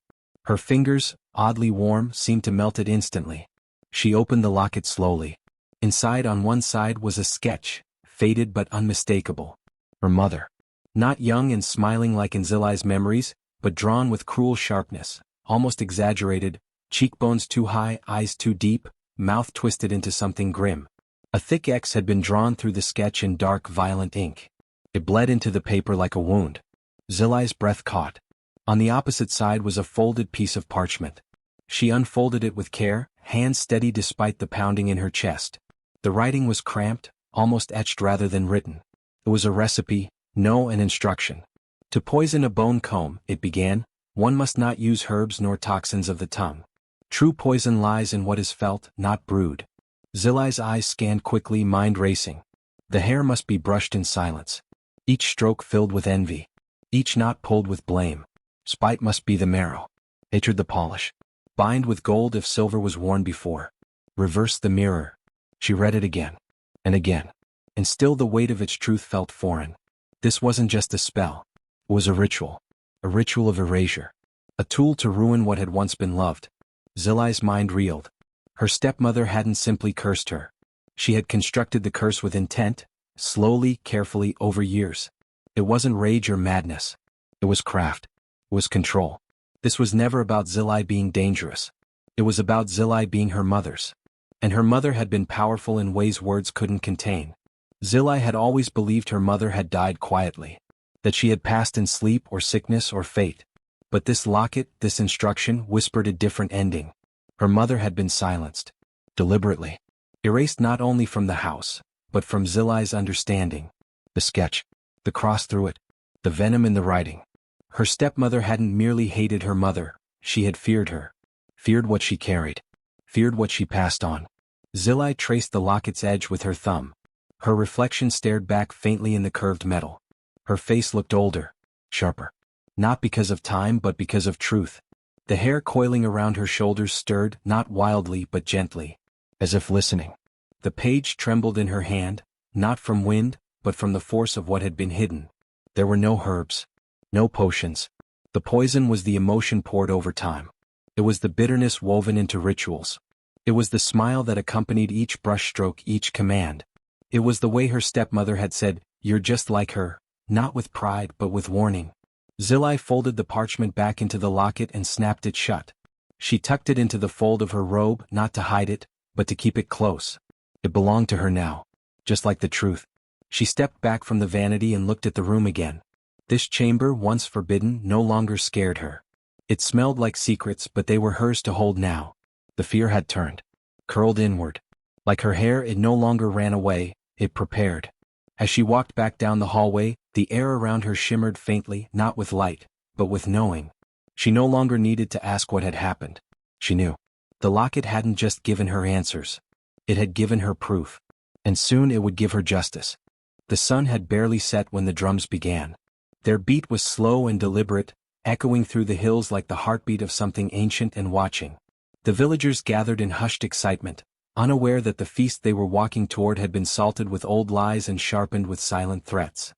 A: Her fingers, oddly warm, seemed to melt it instantly. She opened the locket slowly. Inside on one side was a sketch, faded but unmistakable. Her mother. Not young and smiling like in Zilli's memories, but drawn with cruel sharpness, almost exaggerated, cheekbones too high, eyes too deep, mouth twisted into something grim. A thick X had been drawn through the sketch in dark, violent ink. It bled into the paper like a wound. Zilli's breath caught. On the opposite side was a folded piece of parchment. She unfolded it with care, hands steady despite the pounding in her chest. The writing was cramped, almost etched rather than written. It was a recipe, no, an instruction. To poison a bone comb, it began, one must not use herbs nor toxins of the tongue. True poison lies in what is felt, not brewed. Zilli's eyes scanned quickly, mind racing. The hair must be brushed in silence. Each stroke filled with envy. Each knot pulled with blame. Spite must be the marrow. Hatred the polish. Bind with gold if silver was worn before. Reverse the mirror. She read it again. And again. And still the weight of its truth felt foreign. This wasn't just a spell. It was a ritual. A ritual of erasure. A tool to ruin what had once been loved. Zilli's mind reeled. Her stepmother hadn't simply cursed her. She had constructed the curse with intent, slowly, carefully, over years. It wasn't rage or madness. It was craft. It was control. This was never about Zilli being dangerous. It was about Zilli being her mother's. And her mother had been powerful in ways words couldn't contain. Zilli had always believed her mother had died quietly, that she had passed in sleep or sickness or fate. But this locket, this instruction, whispered a different ending. Her mother had been silenced. Deliberately. Erased not only from the house, but from Zilli's understanding. The sketch. The cross through it. The venom in the writing. Her stepmother hadn't merely hated her mother, she had feared her. Feared what she carried. Feared what she passed on. Zilli traced the locket's edge with her thumb. Her reflection stared back faintly in the curved metal. Her face looked older, sharper. Not because of time but because of truth. The hair coiling around her shoulders stirred, not wildly but gently, as if listening. The page trembled in her hand, not from wind, but from the force of what had been hidden. There were no herbs. No potions. The poison was the emotion poured over time. It was the bitterness woven into rituals. It was the smile that accompanied each brushstroke, each command. It was the way her stepmother had said, "You're just like her," not with pride but with warning. Zilli folded the parchment back into the locket and snapped it shut. She tucked it into the fold of her robe, not to hide it, but to keep it close. It belonged to her now, just like the truth. She stepped back from the vanity and looked at the room again. This chamber, once forbidden, no longer scared her. It smelled like secrets, but they were hers to hold now. The fear had turned, curled inward. Like her hair, it no longer ran away, it prepared. As she walked back down the hallway, the air around her shimmered faintly, not with light, but with knowing. She no longer needed to ask what had happened. She knew. The locket hadn't just given her answers. It had given her proof. And soon it would give her justice. The sun had barely set when the drums began. Their beat was slow and deliberate, echoing through the hills like the heartbeat of something ancient and watching. The villagers gathered in hushed excitement, unaware that the feast they were walking toward had been salted with old lies and sharpened with silent threats.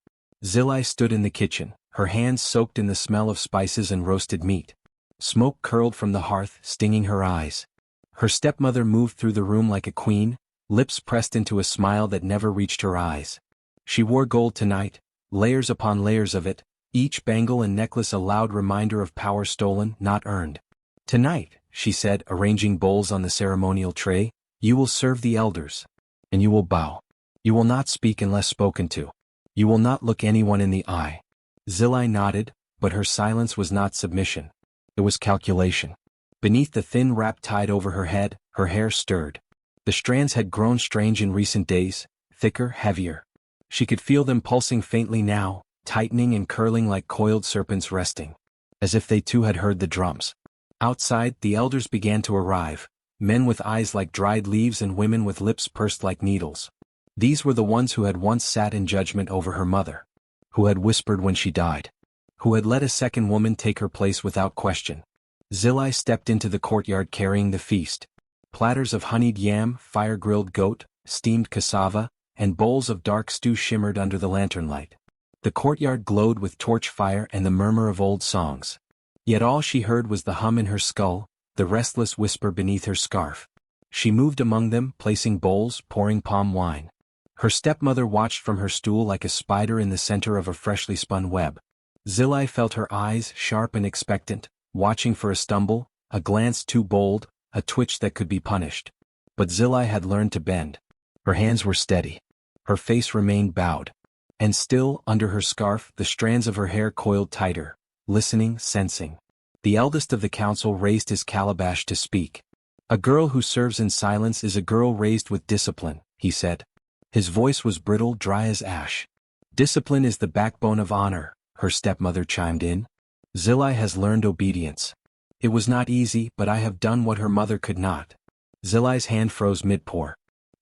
A: Zilli stood in the kitchen, her hands soaked in the smell of spices and roasted meat. Smoke curled from the hearth, stinging her eyes. Her stepmother moved through the room like a queen, lips pressed into a smile that never reached her eyes. She wore gold tonight, layers upon layers of it, each bangle and necklace a loud reminder of power stolen, not earned. "Tonight," she said, arranging bowls on the ceremonial tray, "you will serve the elders. And you will bow. You will not speak unless spoken to. You will not look anyone in the eye." Zilli nodded, but her silence was not submission. It was calculation. Beneath the thin wrap tied over her head, her hair stirred. The strands had grown strange in recent days, thicker, heavier. She could feel them pulsing faintly now, tightening and curling like coiled serpents resting. As if they too had heard the drums. Outside, the elders began to arrive, men with eyes like dried leaves and women with lips pursed like needles. These were the ones who had once sat in judgment over her mother. Who had whispered when she died. Who had let a second woman take her place without question. Zilli stepped into the courtyard carrying the feast. Platters of honeyed yam, fire-grilled goat, steamed cassava, and bowls of dark stew shimmered under the lantern light. The courtyard glowed with torch fire and the murmur of old songs. Yet all she heard was the hum in her skull, the restless whisper beneath her scarf. She moved among them, placing bowls, pouring palm wine. Her stepmother watched from her stool like a spider in the center of a freshly spun web. Zilli felt her eyes, sharp and expectant, watching for a stumble, a glance too bold, a twitch that could be punished. But Zilli had learned to bend. Her hands were steady. Her face remained bowed. And still, under her scarf, the strands of her hair coiled tighter, listening, sensing. The eldest of the council raised his calabash to speak. "A girl who serves in silence is a girl raised with discipline," he said. His voice was brittle, dry as ash. "Discipline is the backbone of honor," her stepmother chimed in. "Zilli has learned obedience. It was not easy, but I have done what her mother could not." Zilli's hand froze mid-pour.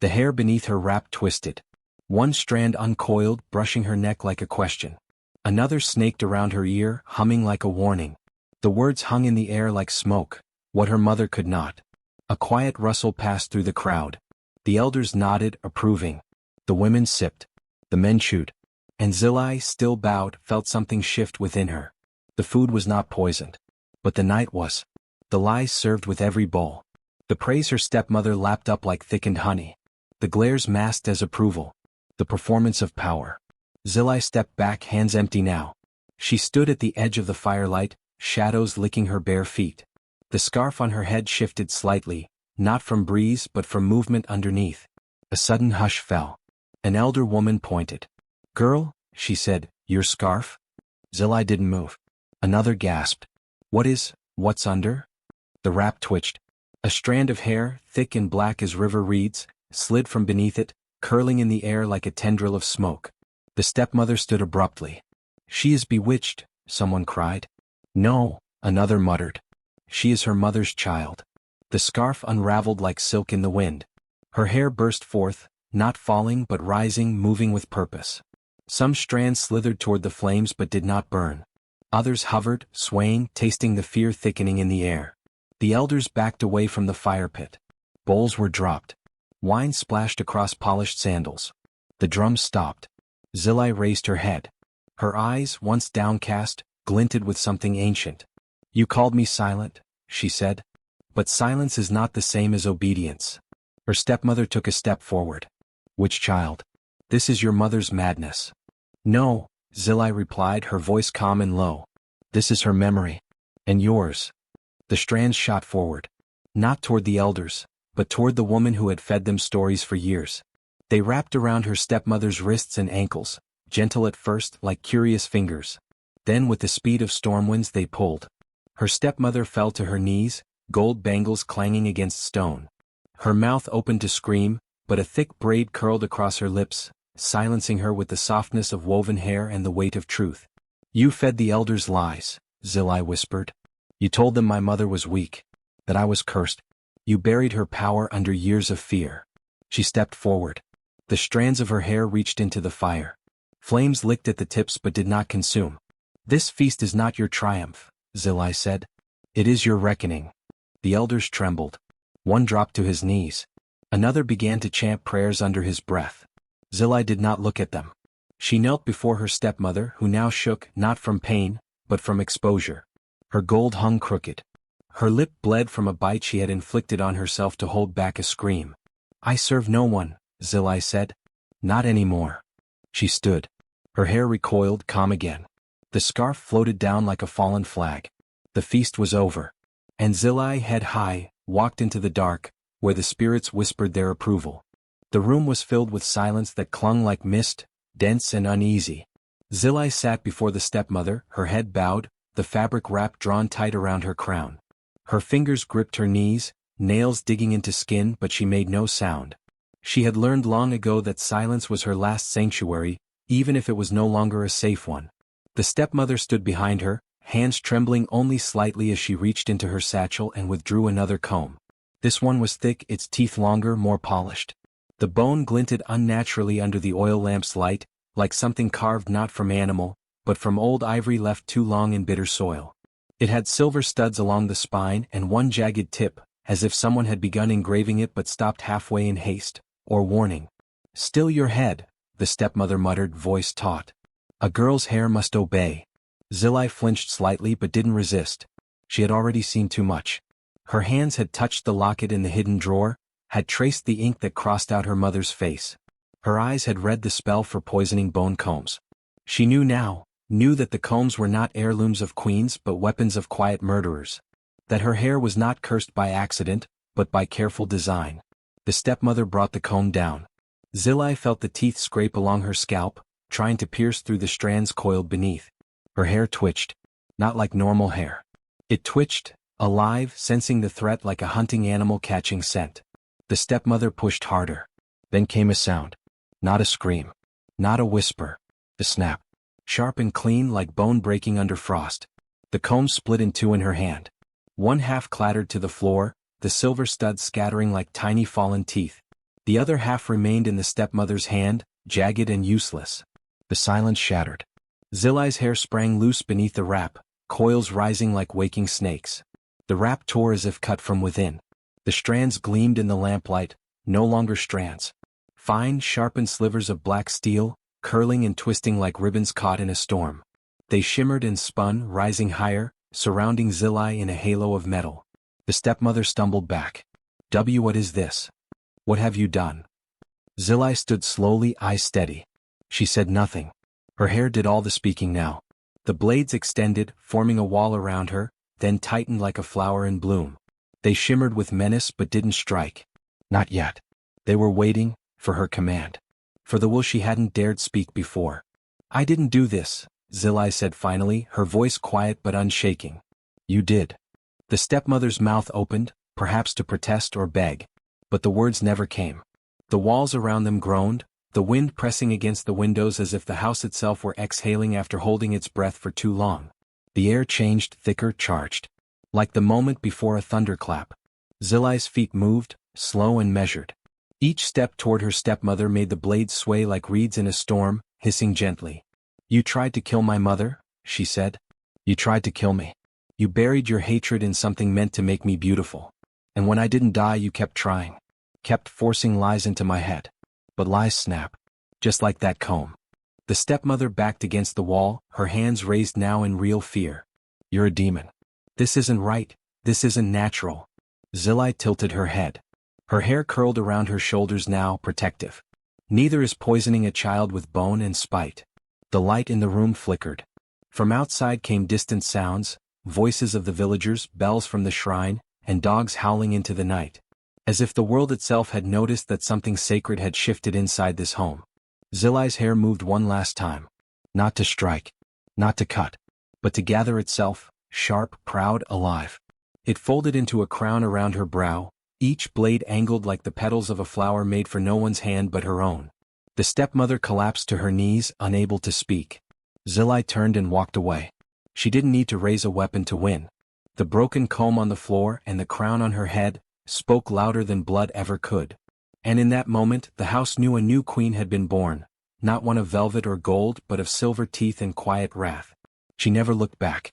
A: The hair beneath her wrap twisted. One strand uncoiled, brushing her neck like a question. Another snaked around her ear, humming like a warning. The words hung in the air like smoke, what her mother could not. A quiet rustle passed through the crowd. The elders nodded, approving. The women sipped. The men chewed. And Zilli, still bowed, felt something shift within her. The food was not poisoned. But the night was. The lies served with every bowl. The praise her stepmother lapped up like thickened honey. The glares masked as approval. The performance of power. Zilli stepped back, hands empty now. She stood at the edge of the firelight, shadows licking her bare feet. The scarf on her head shifted slightly, not from breeze but from movement underneath. A sudden hush fell. An elder woman pointed. "Girl," she said, "your scarf?" Zilli didn't move. Another gasped. What's under?" The wrap twitched. A strand of hair, thick and black as river reeds, slid from beneath it, curling in the air like a tendril of smoke. The stepmother stood abruptly. "She is bewitched," someone cried. "No," another muttered. "She is her mother's child." The scarf unraveled like silk in the wind. Her hair burst forth, not falling but rising, moving with purpose. Some strands slithered toward the flames but did not burn. Others hovered, swaying, tasting the fear thickening in the air. The elders backed away from the fire pit. Bowls were dropped. Wine splashed across polished sandals. The drums stopped. Zilli raised her head. Her eyes, once downcast, glinted with something ancient. "You called me silent," she said. "But silence is not the same as obedience." Her stepmother took a step forward. "Which child? This is your mother's madness." "No," Zilli replied, her voice calm and low. "This is her memory. And yours." The strands shot forward. Not toward the elders, but toward the woman who had fed them stories for years. They wrapped around her stepmother's wrists and ankles, gentle at first, like curious fingers. Then with the speed of storm winds they pulled. Her stepmother fell to her knees, gold bangles clanging against stone. Her mouth opened to scream, but a thick braid curled across her lips, silencing her with the softness of woven hair and the weight of truth. "You fed the elders lies," Zilli whispered. "You told them my mother was weak, that I was cursed. You buried her power under years of fear." She stepped forward. The strands of her hair reached into the fire. Flames licked at the tips but did not consume. "This feast is not your triumph," Zilli said. "It is your reckoning." The elders trembled. One dropped to his knees. Another began to chant prayers under his breath. Zilli did not look at them. She knelt before her stepmother, who now shook, not from pain, but from exposure. Her gold hung crooked. Her lip bled from a bite she had inflicted on herself to hold back a scream. "I serve no one," Zilli said. "Not anymore." She stood. Her hair recoiled, calm again. The scarf floated down like a fallen flag. The feast was over. And Zilli, head high, walked into the dark, where the spirits whispered their approval. The room was filled with silence that clung like mist, dense and uneasy. Zilli sat before the stepmother, her head bowed, the fabric wrap drawn tight around her crown. Her fingers gripped her knees, nails digging into skin, but she made no sound. She had learned long ago that silence was her last sanctuary, even if it was no longer a safe one. The stepmother stood behind her, hands trembling only slightly as she reached into her satchel and withdrew another comb. This one was thick, its teeth longer, more polished. The bone glinted unnaturally under the oil lamp's light, like something carved not from animal, but from old ivory left too long in bitter soil. It had silver studs along the spine and one jagged tip, as if someone had begun engraving it but stopped halfway in haste, or warning. "Still your head," the stepmother muttered, voice taut. "A girl's hair must obey." Zilli flinched slightly but didn't resist. She had already seen too much. Her hands had touched the locket in the hidden drawer, had traced the ink that crossed out her mother's face. Her eyes had read the spell for poisoning bone combs. She knew now, knew that the combs were not heirlooms of queens but weapons of quiet murderers. That her hair was not cursed by accident, but by careful design. The stepmother brought the comb down. Zilli felt the teeth scrape along her scalp, trying to pierce through the strands coiled beneath. Her hair twitched. Not like normal hair. It twitched, alive, sensing the threat like a hunting animal catching scent. The stepmother pushed harder. Then came a sound. Not a scream. Not a whisper. A snap. Sharp and clean like bone breaking under frost. The comb split in two in her hand. One half clattered to the floor, the silver studs scattering like tiny fallen teeth. The other half remained in the stepmother's hand, jagged and useless. The silence shattered. Zilli's hair sprang loose beneath the wrap, coils rising like waking snakes. The wrap tore as if cut from within. The strands gleamed in the lamplight, no longer strands. Fine, sharpened slivers of black steel, curling and twisting like ribbons caught in a storm. They shimmered and spun, rising higher, surrounding Zilli in a halo of metal. The stepmother stumbled back. What is this? What have you done? Zilli stood slowly, eyes steady. She said nothing. Her hair did all the speaking now. The blades extended, forming a wall around her, then tightened like a flower in bloom. They shimmered with menace but didn't strike. Not yet. They were waiting, for her command. For the will she hadn't dared speak before. I didn't do this, Zilli said finally, her voice quiet but unshaking. You did. The stepmother's mouth opened, perhaps to protest or beg. But the words never came. The walls around them groaned, the wind pressing against the windows as if the house itself were exhaling after holding its breath for too long. The air changed, thicker, charged. Like the moment before a thunderclap. Zilli's feet moved, slow and measured. Each step toward her stepmother made the blades sway like reeds in a storm, hissing gently. You tried to kill my mother, she said. You tried to kill me. You buried your hatred in something meant to make me beautiful. And when I didn't die you kept trying. Kept forcing lies into my head. But lies snap. Just like that comb. The stepmother backed against the wall, her hands raised now in real fear. You're a demon. This isn't right, this isn't natural. Zilli tilted her head. Her hair curled around her shoulders now, protective. Neither is poisoning a child with bone and spite. The light in the room flickered. From outside came distant sounds, voices of the villagers, bells from the shrine, and dogs howling into the night. As if the world itself had noticed that something sacred had shifted inside this home. Zilli's hair moved one last time. Not to strike. Not to cut. But to gather itself, sharp, proud, alive. It folded into a crown around her brow, each blade angled like the petals of a flower made for no one's hand but her own. The stepmother collapsed to her knees, unable to speak. Zilli turned and walked away. She didn't need to raise a weapon to win. The broken comb on the floor and the crown on her head spoke louder than blood ever could. And in that moment the house knew a new queen had been born, not one of velvet or gold but of silver teeth and quiet wrath. She never looked back.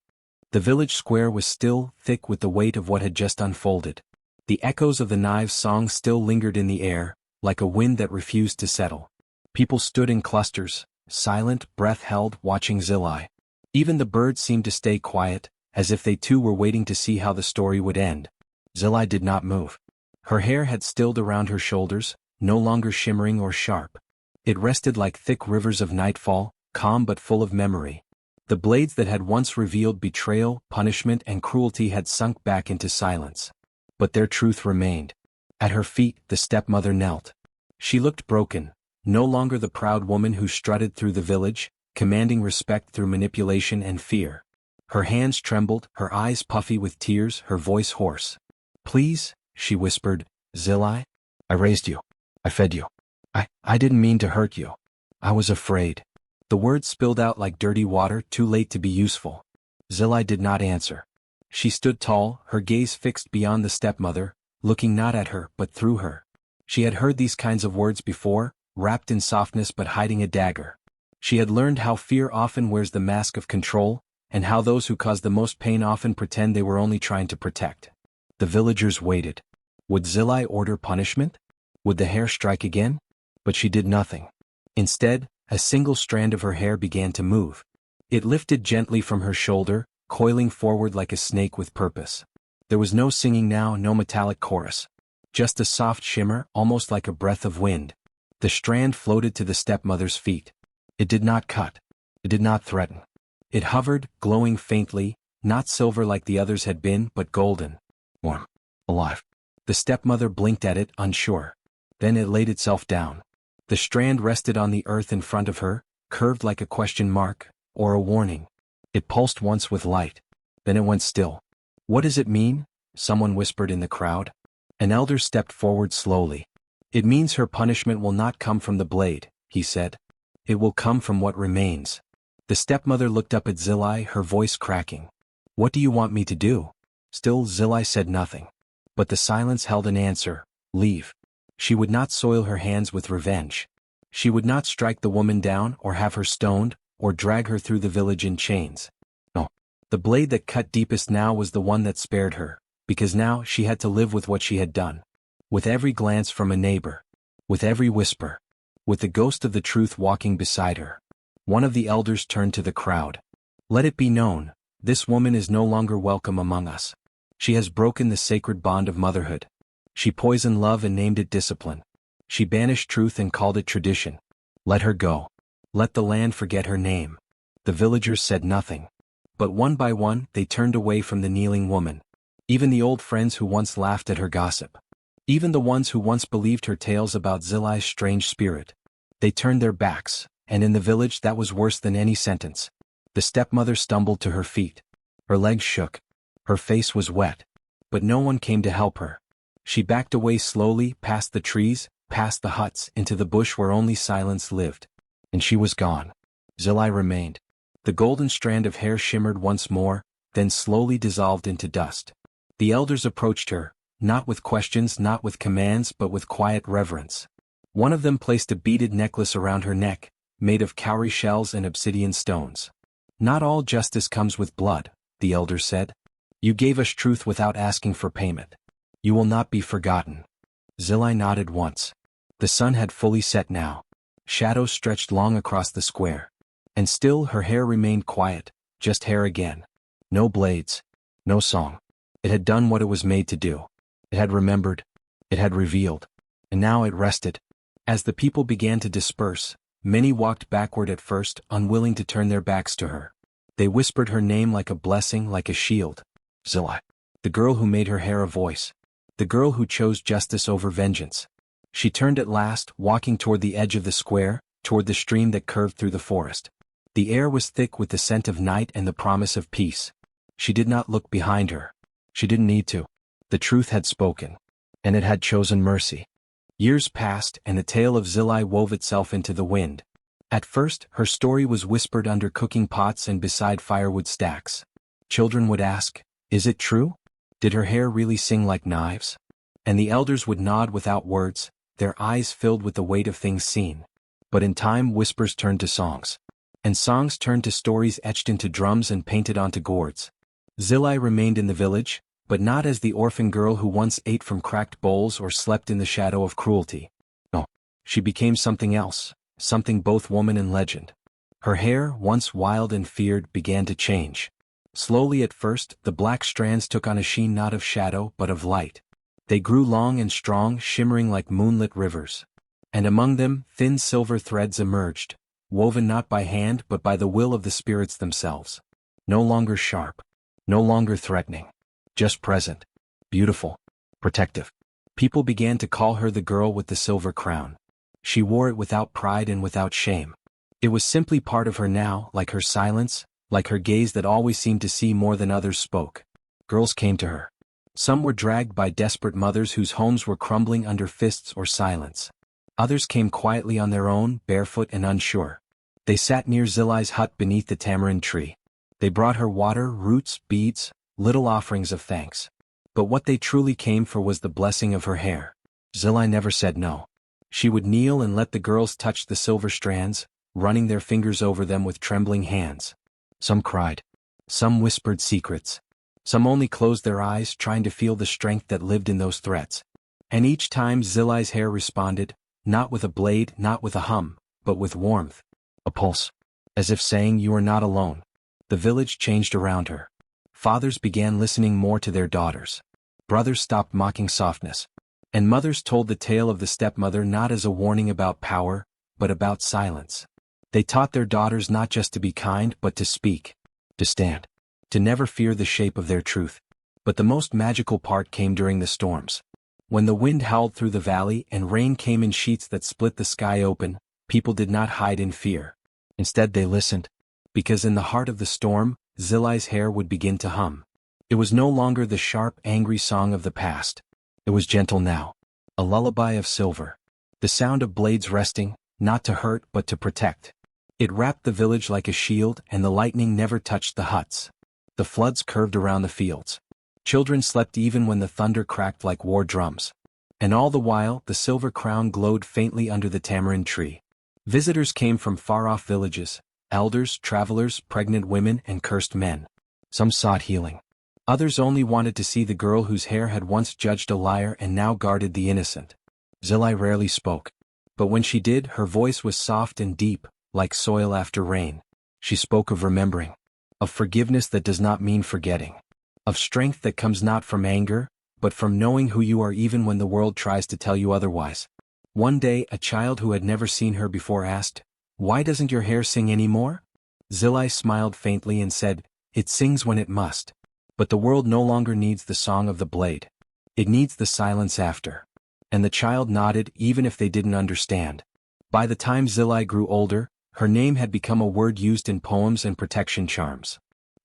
A: The village square was still, thick with the weight of what had just unfolded. The echoes of the knives' song still lingered in the air, like a wind that refused to settle. People stood in clusters, silent, breath held, watching Zilli. Even the birds seemed to stay quiet, as if they too were waiting to see how the story would end. Zilli did not move. Her hair had stilled around her shoulders, no longer shimmering or sharp. It rested like thick rivers of nightfall, calm but full of memory. The blades that had once revealed betrayal, punishment and cruelty had sunk back into silence. But their truth remained. At her feet the stepmother knelt. She looked broken, no longer the proud woman who strutted through the village, commanding respect through manipulation and fear. Her hands trembled, her eyes puffy with tears, her voice hoarse. Please, she whispered, Zilli? I raised you. I fed you. I didn't mean to hurt you. I was afraid. The words spilled out like dirty water, too late to be useful. Zilli did not answer. She stood tall, her gaze fixed beyond the stepmother, looking not at her but through her. She had heard these kinds of words before, wrapped in softness but hiding a dagger. She had learned how fear often wears the mask of control, and how those who cause the most pain often pretend they were only trying to protect. The villagers waited. Would Zilli order punishment? Would the hair strike again? But she did nothing. Instead, a single strand of her hair began to move. It lifted gently from her shoulder, coiling forward like a snake with purpose. There was no singing now, no metallic chorus. Just a soft shimmer, almost like a breath of wind. The strand floated to the stepmother's feet. It did not cut. It did not threaten. It hovered, glowing faintly, not silver like the others had been, but golden. Warm. Alive. The stepmother blinked at it, unsure. Then it laid itself down. The strand rested on the earth in front of her, curved like a question mark, or a warning. It pulsed once with light. Then it went still. What does it mean? Someone whispered in the crowd. An elder stepped forward slowly. It means her punishment will not come from the blade, he said. It will come from what remains. The stepmother looked up at Zilli, her voice cracking. What do you want me to do? Still Zilli said nothing. But the silence held an answer. Leave. She would not soil her hands with revenge. She would not strike the woman down or have her stoned, or drag her through the village in chains. No. The blade that cut deepest now was the one that spared her, because now she had to live with what she had done. With every glance from a neighbor. With every whisper. With the ghost of the truth walking beside her. One of the elders turned to the crowd. Let it be known, this woman is no longer welcome among us. She has broken the sacred bond of motherhood. She poisoned love and named it discipline. She banished truth and called it tradition. Let her go. Let the land forget her name. The villagers said nothing. But one by one they turned away from the kneeling woman. Even the old friends who once laughed at her gossip. Even the ones who once believed her tales about Zilli's strange spirit. They turned their backs, and in the village that was worse than any sentence. The stepmother stumbled to her feet. Her legs shook. Her face was wet. But no one came to help her. She backed away slowly, past the trees, past the huts, into the bush where only silence lived. And she was gone. Zilli remained. The golden strand of hair shimmered once more, then slowly dissolved into dust. The elders approached her, not with questions, not with commands, but with quiet reverence. One of them placed a beaded necklace around her neck, made of cowrie shells and obsidian stones. Not all justice comes with blood, the elders said. You gave us truth without asking for payment. You will not be forgotten. Zilli nodded once. The sun had fully set now. Shadows stretched long across the square. And still her hair remained quiet, just hair again. No blades. No song. It had done what it was made to do. It had remembered. It had revealed. And now it rested. As the people began to disperse, many walked backward at first, unwilling to turn their backs to her. They whispered her name like a blessing, like a shield. Zilli. The girl who made her hair a voice. The girl who chose justice over vengeance. She turned at last, walking toward the edge of the square, toward the stream that curved through the forest. The air was thick with the scent of night and the promise of peace. She did not look behind her. She didn't need to. The truth had spoken. And it had chosen mercy. Years passed, and the tale of Zilli wove itself into the wind. At first, her story was whispered under cooking pots and beside firewood stacks. Children would ask, "Is it true? Did her hair really sing like knives?" And the elders would nod without words, their eyes filled with the weight of things seen. But in time whispers turned to songs. And songs turned to stories etched into drums and painted onto gourds. Zilli remained in the village, but not as the orphan girl who once ate from cracked bowls or slept in the shadow of cruelty. No. She became something else, something both woman and legend. Her hair, once wild and feared, began to change. Slowly at first, the black strands took on a sheen not of shadow but of light. They grew long and strong, shimmering like moonlit rivers. And among them, thin silver threads emerged, woven not by hand but by the will of the spirits themselves. No longer sharp. No longer threatening. Just present. Beautiful. Protective. People began to call her the girl with the silver crown. She wore it without pride and without shame. It was simply part of her now, like her silence, like her gaze that always seemed to see more than others spoke. Girls came to her. Some were dragged by desperate mothers whose homes were crumbling under fists or silence. Others came quietly on their own, barefoot and unsure. They sat near Zilli's hut beneath the tamarind tree. They brought her water, roots, beads, little offerings of thanks. But what they truly came for was the blessing of her hair. Zilli never said no. She would kneel and let the girls touch the silver strands, running their fingers over them with trembling hands. Some cried. Some whispered secrets. Some only closed their eyes, trying to feel the strength that lived in those threads. And each time Zilli's hair responded, not with a blade, not with a hum, but with warmth. A pulse. As if saying, "You are not alone." The village changed around her. Fathers began listening more to their daughters. Brothers stopped mocking softness. And mothers told the tale of the stepmother not as a warning about power, but about silence. They taught their daughters not just to be kind but to speak, to stand, to never fear the shape of their truth. But the most magical part came during the storms. When the wind howled through the valley and rain came in sheets that split the sky open, people did not hide in fear. Instead they listened. Because in the heart of the storm, Zilli's hair would begin to hum. It was no longer the sharp, angry song of the past. It was gentle now. A lullaby of silver. The sound of blades resting, not to hurt but to protect. It wrapped the village like a shield, and the lightning never touched the huts. The floods curved around the fields. Children slept even when the thunder cracked like war drums. And all the while, the silver crown glowed faintly under the tamarind tree. Visitors came from far-off villages, elders, travelers, pregnant women, and cursed men. Some sought healing. Others only wanted to see the girl whose hair had once judged a liar and now guarded the innocent. Zilli rarely spoke. But when she did, her voice was soft and deep, like soil after rain. She spoke of remembering. Of forgiveness that does not mean forgetting. Of strength that comes not from anger, but from knowing who you are even when the world tries to tell you otherwise. One day, a child who had never seen her before asked, "Why doesn't your hair sing anymore?" Zilli smiled faintly and said, "It sings when it must. But the world no longer needs the song of the blade. It needs the silence after." And the child nodded even if they didn't understand. By the time Zilli grew older, her name had become a word used in poems and protection charms.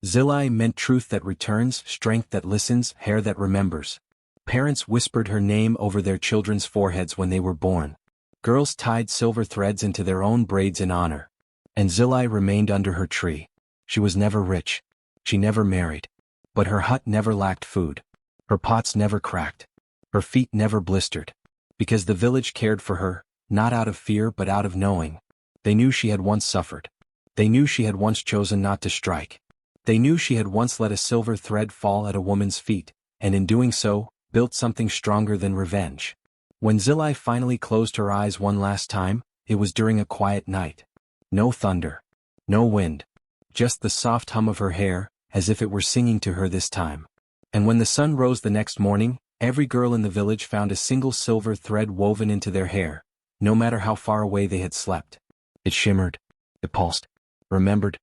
A: Zilli meant truth that returns, strength that listens, hair that remembers. Parents whispered her name over their children's foreheads when they were born. Girls tied silver threads into their own braids in honor. And Zilli remained under her tree. She was never rich. She never married. But her hut never lacked food. Her pots never cracked. Her feet never blistered. Because the village cared for her, not out of fear but out of knowing. They knew she had once suffered. They knew she had once chosen not to strike. They knew she had once let a silver thread fall at a woman's feet, and in doing so, built something stronger than revenge. When Zilli finally closed her eyes one last time, it was during a quiet night. No thunder. No wind. Just the soft hum of her hair, as if it were singing to her this time. And when the sun rose the next morning, every girl in the village found a single silver thread woven into their hair, no matter how far away they had slept. It shimmered. It pulsed. Remembered.